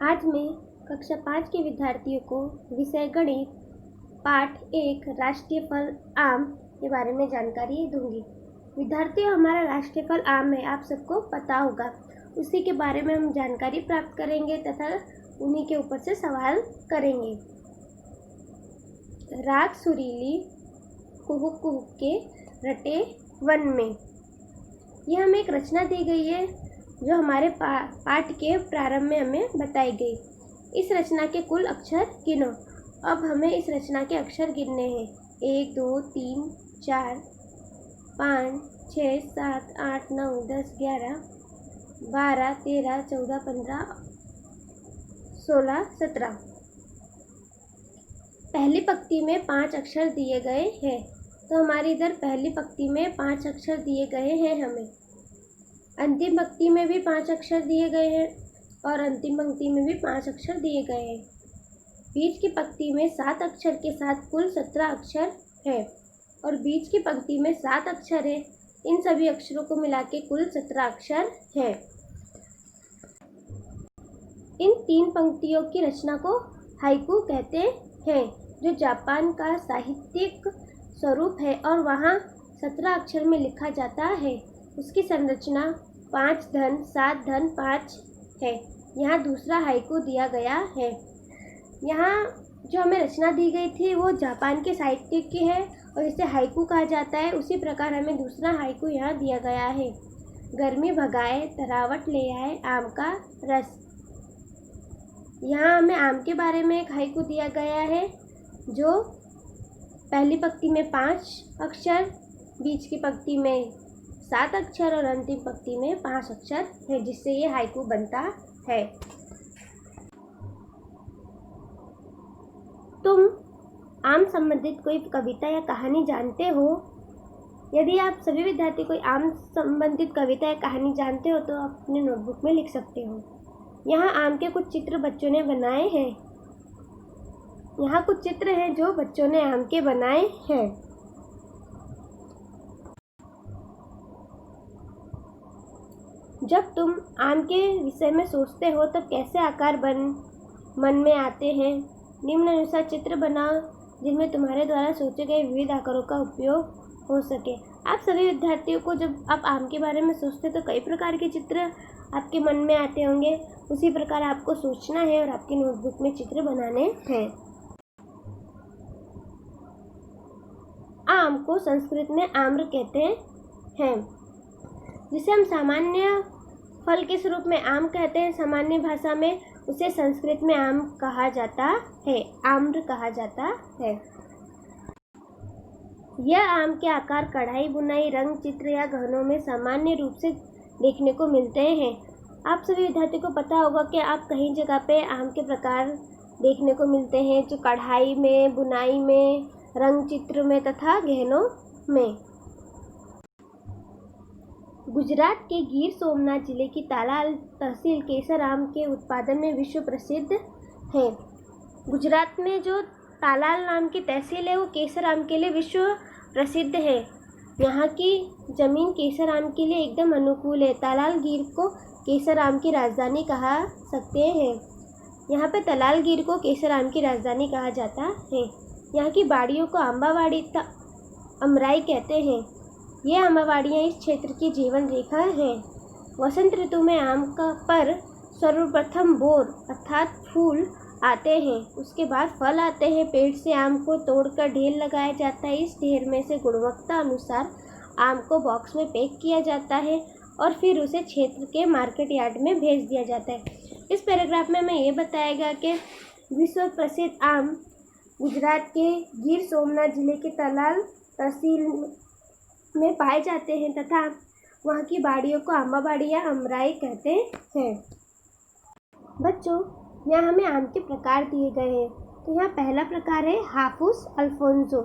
आज मैं कक्षा 5 के विद्यार्थियों को विषय गणित पाठ 1 राष्ट्रीय फल आम के बारे में जानकारी दूंगी। विद्यार्थियों, हमारा राष्ट्रीय फल आम है, आप सबको पता होगा। उसी के बारे में हम जानकारी प्राप्त करेंगे तथा उन्हीं के ऊपर से सवाल करेंगे। रात सुरीली कुहुक कुहुक के रटे वन में, यह हमें एक रचना दी गई है जो हमारे पाठ के प्रारंभ में हमें बताई गई। इस रचना के कुल अक्षर गिनो। अब हमें इस रचना के अक्षर गिनने हैं। 1 2 3 4 5 6 7 8 9 10 11 12 13 14 15 16 17। पहली पंक्ति में 5 अक्षर दिए गए हैं, तो हमारी इधर पहली पंक्ति में 5 अक्षर दिए गए हैं। हमें अंतिम पंक्ति में भी 5 अक्षर दिए गए हैं और अंतिम पंक्ति में भी 5 अक्षर दिए गए हैं। बीच की पंक्ति में 7 अक्षर के साथ कुल 17 अक्षर है और बीच की पंक्ति में 7 अक्षर है। इन सभी अक्षरों को मिला के कुल 17 अक्षर है। इन 3 पंक्तियों की रचना को हाइकू कहते हैं, जो जापान का साहित्यिक स्वरूप है और वहाँ 17 अक्षर में लिखा जाता है। उसकी संरचना 5 धन 7 धन 5 है। यहाँ दूसरा हाइकू दिया गया है। यहाँ जो हमें रचना दी गई थी वो जापान के साहित्य की है और इसे हाइकू कहा जाता है। उसी प्रकार हमें दूसरा हाइकू यहाँ दिया गया है। गर्मी भगाए तरावट ले आए आम का रस। यहाँ हमें आम के बारे में एक हाइकू दिया गया है जो पहली पंक्ति में 5 अक्षर, बीच की पंक्ति में 7 अक्षर और अंतिम पंक्ति में 5 अक्षर है, जिससे ये हाइकू बनता है। तुम आम संबंधित कोई कविता या कहानी जानते हो? यदि आप सभी विद्यार्थी कोई आम संबंधित कविता या कहानी जानते हो तो आप अपने नोटबुक में लिख सकते हो। यहाँ आम के कुछ चित्र बच्चों ने बनाए हैं। यहाँ कुछ चित्र हैं जो बच्चों ने आम के बनाए हैं। जब तुम आम के विषय में सोचते हो तब कैसे आकार मन में आते हैं? निम्नानुसार चित्र बनाओ जिनमें तुम्हारे द्वारा सोचे गए विविध आकारों का उपयोग हो सके। आप सभी विद्यार्थियों को जब आप आम के बारे में सोचते तो कई प्रकार के चित्र आपके मन में आते होंगे। उसी प्रकार आपको सोचना है और आपकी नोटबुक में चित्र बनाने हैं। आम को संस्कृत में आम्र कहते हैं, जिसे हम सामान्य फल के स्वरूप में आम कहते हैं। सामान्य भाषा में उसे संस्कृत में आम कहा जाता है, आम्र कहा जाता है। यह आम के आकार कढ़ाई बुनाई रंग चित्र या गहनों में सामान्य रूप से देखने को मिलते हैं। आप सभी विद्यार्थियों को पता होगा कि आप कहीं जगह पे आम के प्रकार देखने को मिलते हैं, जो कढ़ाई में, बुनाई में, रंग चित्र में तथा गहनों में। गुजरात के गिर सोमनाथ जिले की तालाल तहसील केसर आम के उत्पादन में विश्व प्रसिद्ध है। गुजरात में जो तालाल नाम की तहसील है वो केसर आम के लिए विश्व प्रसिद्ध है। यहाँ की जमीन केसर आम के लिए एकदम अनुकूल है। तालाल गिर को केसर आम की राजधानी कहा सकते हैं। यहाँ पे तालाल गिर को केसर आम की राजधानी कहा जाता है। यहाँ की बाड़ियों को अम्बावाड़ी अमराई कहते हैं। ये अम्बावाड़ियाँ इस क्षेत्र की जीवन रेखा हैं। वसंत ऋतु में आम का पर सर्वप्रथम बोर अर्थात फूल आते हैं, उसके बाद फल आते हैं। पेड़ से आम को तोड़कर ढेर लगाया जाता है। इस ढेर में से गुणवत्ता अनुसार आम को बॉक्स में पैक किया जाता है और फिर उसे क्षेत्र के मार्केट यार्ड में भेज दिया जाता है। इस पैराग्राफ में हमें ये बताया गया कि विश्व प्रसिद्ध आम गुजरात के गिर सोमनाथ जिले के तालाल तहसील में पाए जाते हैं तथा वहाँ की बाड़ियों को अम्बावाड़ी या अमराई कहते हैं। बच्चों, यहाँ हमें आम के प्रकार दिए गए हैं। तो यहाँ पहला प्रकार है हाफूस अल्फोंसो।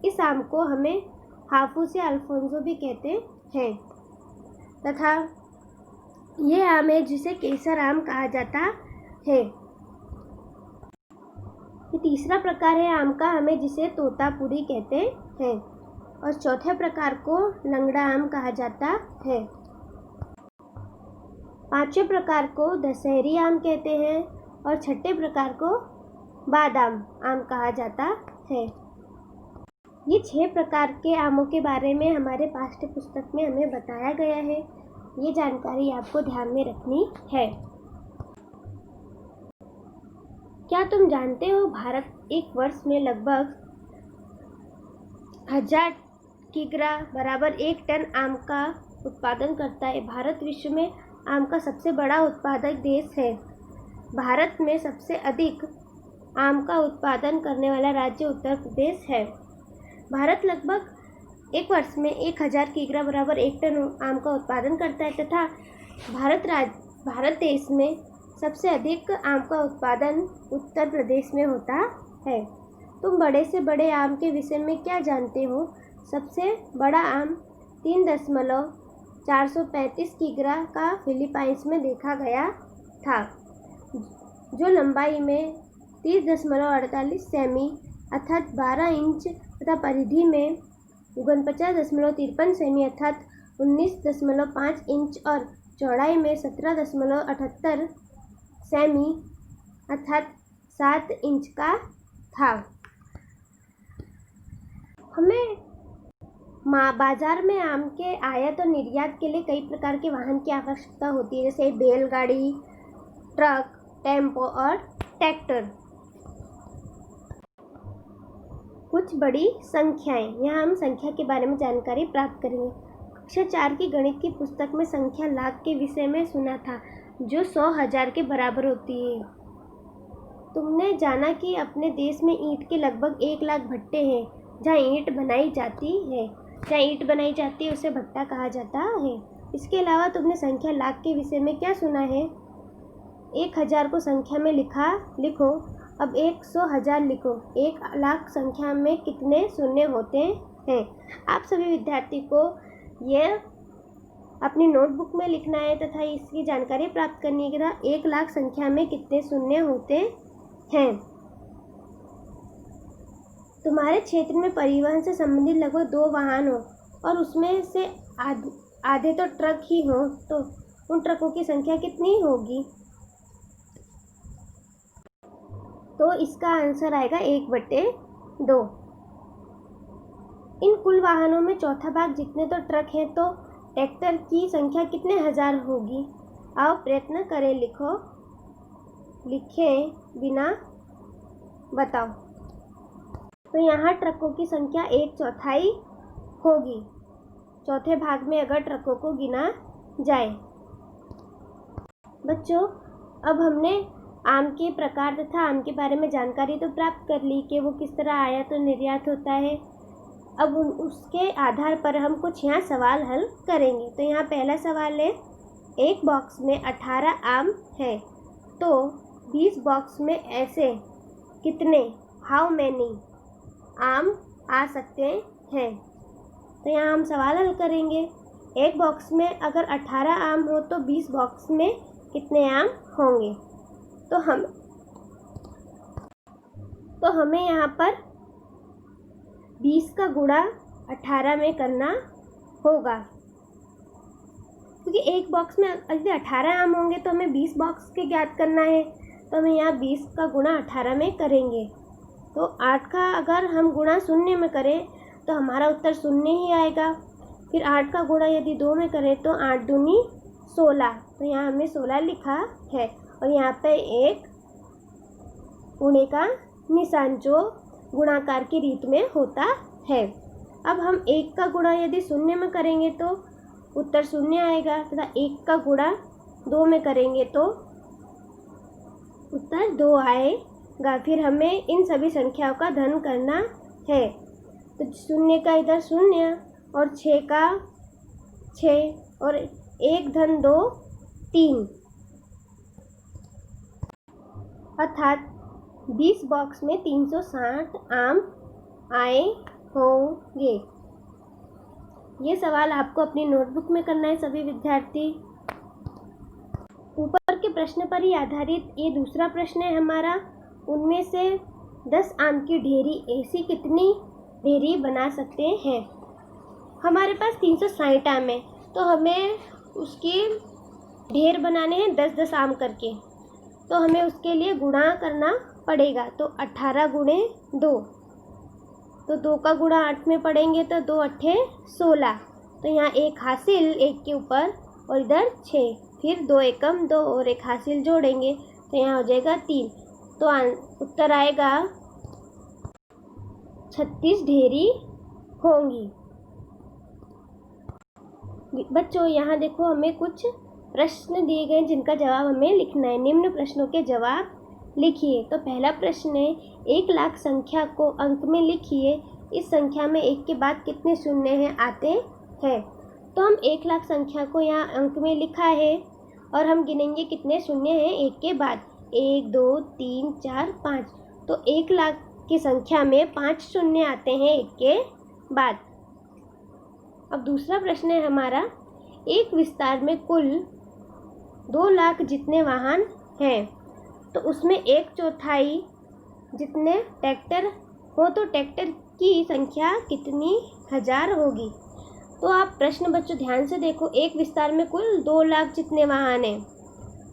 इस आम को हमें हाफूस या अल्फोंसो भी कहते हैं तथा ये आम है जिसे केसर आम कहा जाता है। ये तीसरा प्रकार है आम का, हमें जिसे तोतापुरी कहते हैं और चौथे प्रकार को लंगड़ा आम कहा जाता है। पांचवें प्रकार को दशहरी आम कहते हैं और छठे प्रकार को बादाम आम कहा जाता है। ये 6 प्रकार के आमों के बारे में हमारे पाठ्य पुस्तक में हमें बताया गया है। ये जानकारी आपको ध्यान में रखनी है। क्या तुम जानते हो भारत एक वर्ष में लगभग 1000 किग्रा बराबर 1 टन आम का उत्पादन करता है। भारत विश्व में आम का सबसे बड़ा उत्पादक देश है। भारत में सबसे अधिक आम का उत्पादन करने वाला राज्य उत्तर प्रदेश है। भारत लगभग एक वर्ष में 1000 किग्रा बराबर 1 टन आम का उत्पादन करता है तथा भारत देश में सबसे अधिक आम का उत्पादन उत्तर प्रदेश में होता है। तुम बड़े से बड़े आम के विषय में क्या जानते हो? सबसे बड़ा आम 3.435 किग्रा का फिलीपाइंस में देखा गया था, जो लंबाई में 30.48 सेमी अर्थात 12 इंच तथा परिधि में 49.53 सेमी अर्थात 19.5 इंच और चौड़ाई में 17.78 सेमी अर्थात 7 इंच का था। हमें बाजार में आम के आयात और निर्यात के लिए कई प्रकार के वाहन की आवश्यकता होती है, जैसे बैलगाड़ी, ट्रक, टेम्पो और ट्रैक्टर। कुछ बड़ी संख्याएं, यहाँ हम संख्या के बारे में जानकारी प्राप्त करेंगे। कक्षा 4 की गणित की पुस्तक में संख्या लाख के विषय में सुना था, जो 100,000 के बराबर होती है। तुमने जाना कि अपने देश में ईंट के लगभग 1 लाख भट्टे हैं। जहाँ ईंट बनाई जाती है उसे भट्टा कहा जाता है। इसके अलावा तुमने संख्या लाख के विषय में क्या सुना है? 1000 को संख्या में लिखो। अब 100,000 लिखो। 1 लाख संख्या में कितने शून्य होते हैं? आप सभी विद्यार्थी को यह अपनी नोटबुक में लिखना है तथा इसकी जानकारी प्राप्त करनी है कि 1 लाख संख्या में कितने शून्य होते हैं। तुम्हारे क्षेत्र में परिवहन से संबंधित लगभग 2 वाहन हो और उसमें से आधे तो ट्रक ही हो, तो उन ट्रकों की संख्या कितनी होगी? तो इसका आंसर आएगा 1/2। इन कुल वाहनों में चौथा भाग जितने तो ट्रक हैं, तो ट्रैक्टर की संख्या कितने हजार होगी? आओ प्रयत्न करें, लिखें बिना बताओ। तो यहाँ ट्रकों की संख्या 1/4 होगी, चौथे भाग में अगर ट्रकों को गिना जाए। बच्चों, अब हमने आम के प्रकार तथा आम के बारे में जानकारी तो प्राप्त कर ली कि वो किस तरह आयात और निर्यात होता है। अब उसके आधार पर हम कुछ यहाँ सवाल हल करेंगे। तो यहाँ पहला सवाल है, एक बॉक्स में 18 आम है, तो 20 बॉक्स में ऐसे कितने हाउ मैनी आम आ सकते हैं? तो यहाँ हम सवाल हल करेंगे। एक बॉक्स में अगर 18 आम हो तो 20 बॉक्स में कितने आम होंगे? तो हमें यहाँ पर 20 का गुणा 18 में करना होगा, क्योंकि एक बॉक्स में यदि 18 आम होंगे तो हमें 20 बॉक्स के ज्ञात करना है। तो हमें यहाँ 20 का गुणा 18 में करेंगे। तो 8 का अगर हम गुणा 0 में करें तो हमारा उत्तर 0 ही आएगा। फिर 8 का गुणा यदि 2 में करें तो 8 दूनी 16। तो यहाँ हमने 16 लिखा है और यहाँ पे एक गुणे का निशान जो गुणाकार की रीत में होता है। अब हम 1 का गुणा यदि 0 में करेंगे तो उत्तर 0 आएगा तथा 1 का गुणा 2 में करेंगे तो उत्तर 2 आएगा। फिर हमें इन सभी संख्याओं का धन करना है। तो 0 का इधर 0 और 6 का 6 और 1 धन 2 3, अर्थात 20 बॉक्स में 360 आम आए होंगे। ये सवाल आपको अपनी नोटबुक में करना है सभी विद्यार्थी। ऊपर के प्रश्न पर ही आधारित ये दूसरा प्रश्न है हमारा। उनमें से 10 आम की ढेरी ऐसी कितनी ढेरी बना सकते हैं? हमारे पास 360 आम है, तो हमें उसकी ढेर बनाने हैं 10-10 आम करके, तो हमें उसके लिए गुणा करना पड़ेगा। तो 18 गुणे 2, तो 2 का गुणा 8 में पड़ेंगे तो 2 8 16। तो यहाँ 1 हासिल 1 के ऊपर और इधर 6, फिर 2 एकम 2 और 1 हासिल जोड़ेंगे तो यहाँ हो जाएगा 3। तो उत्तर आएगा 36 ढेरी होंगी। बच्चों यहाँ देखो, हमें कुछ प्रश्न दिए गए जिनका जवाब हमें लिखना है। निम्न प्रश्नों के जवाब लिखिए। तो पहला प्रश्न है, 1 लाख संख्या को अंक में लिखिए। इस संख्या में 1 के बाद कितने शून्य हैं आते हैं। तो हम 1 लाख संख्या को यहाँ अंक में लिखा है और हम गिनेंगे कितने शून्य हैं 1 के बाद। 1 2 3 4 5। तो 1 लाख की संख्या में 5 शून्य आते हैं 1 के बाद। अब दूसरा प्रश्न है हमारा, एक विस्तार में कुल 2 लाख जितने वाहन हैं, तो उसमें 1/4 जितने ट्रैक्टर हो तो ट्रैक्टर की संख्या कितनी हजार होगी। तो आप प्रश्न बच्चों ध्यान से देखो, एक विस्तार में कुल 2 लाख जितने वाहन हैं,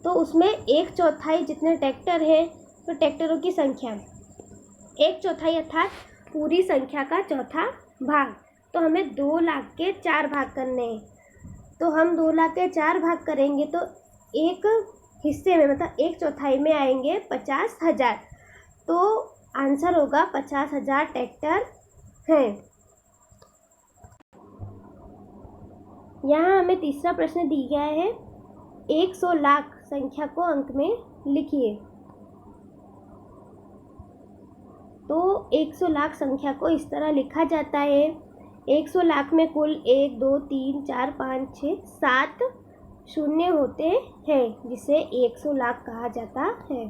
तो उसमें 1/4 जितने ट्रैक्टर हैं, तो ट्रैक्टरों की संख्या 1/4 अर्थात पूरी संख्या का चौथा भाग। तो हमें 2 लाख के 4 भाग करने हैं। तो हम 2 लाख के 4 भाग करेंगे तो एक हिस्से में मतलब 1/4 में आएंगे 50,000। तो आंसर होगा 50,000 ट्रैक्टर हैं। यहाँ हमें तीसरा प्रश्न दिया गया है, 100 लाख संख्या को अंक में लिखिए। तो 100 लाख संख्या को इस तरह लिखा जाता है, 100 लाख में कुल 1 2 3 4 5 6 7 शून्य होते हैं, जिसे 100 लाख कहा जाता है।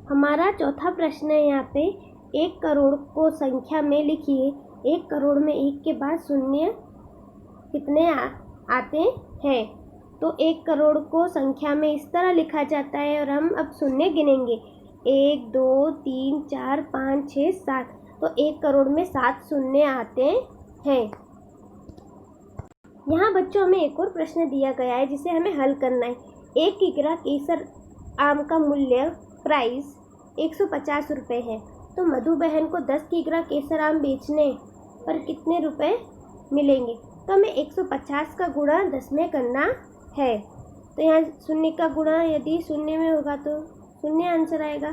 हमारा चौथा प्रश्न है यहाँ पे, 1 करोड़ को संख्या में लिखिए। 1 करोड़ में 1 के बाद शून्य कितने आते हैं। तो 1 करोड़ को संख्या में इस तरह लिखा जाता है और हम अब शून्य गिनेंगे, 1 2 3 4 5 6 7। तो 1 करोड़ में 7 शून्य आते हैं। यहाँ बच्चों हमें एक और प्रश्न दिया गया है जिसे हमें हल करना है। 1 किग्रा केसर आम का मूल्य प्राइस 150 रुपये है। तो मधु बहन को 10 किग्रा केसर आम बेचने पर कितने रुपए मिलेंगे। तो हमें 150 का गुणा 10 में करना है। तो यहाँ शून्य का गुणा यदि शून्य में होगा तो शून्य आंसर आएगा,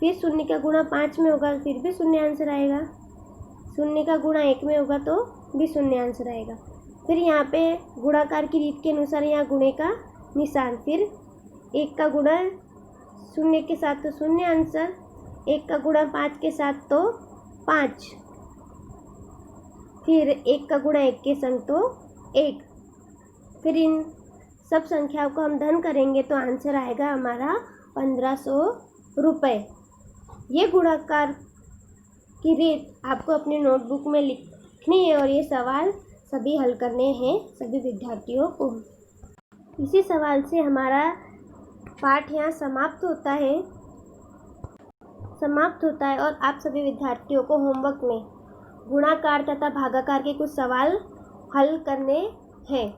फिर शून्य का गुणा 5 में होगा फिर भी शून्य आंसर आएगा, शून्य का गुणा 1 में होगा तो भी शून्य आंसर आएगा। फिर यहाँ पे गुणाकार की रीत के अनुसार यहाँ गुणे का निशान, फिर 1 का गुणा शून्य के साथ तो शून्य आंसर, 1 का गुणा 5 के साथ तो 5, फिर 1 का गुणा 1 के संग तो 1। फिर इन सब संख्याओं को हम धन करेंगे तो आंसर आएगा हमारा 1500 रुपये। ये गुणाकार की रीत आपको अपनी नोटबुक में लिखनी है और ये सवाल सभी हल करने हैं सभी विद्यार्थियों को। इसी सवाल से हमारा पाठ यहाँ समाप्त होता है और आप सभी विद्यार्थियों को होमवर्क में गुणाकार तथा भागाकार के कुछ सवाल हल करने हैं।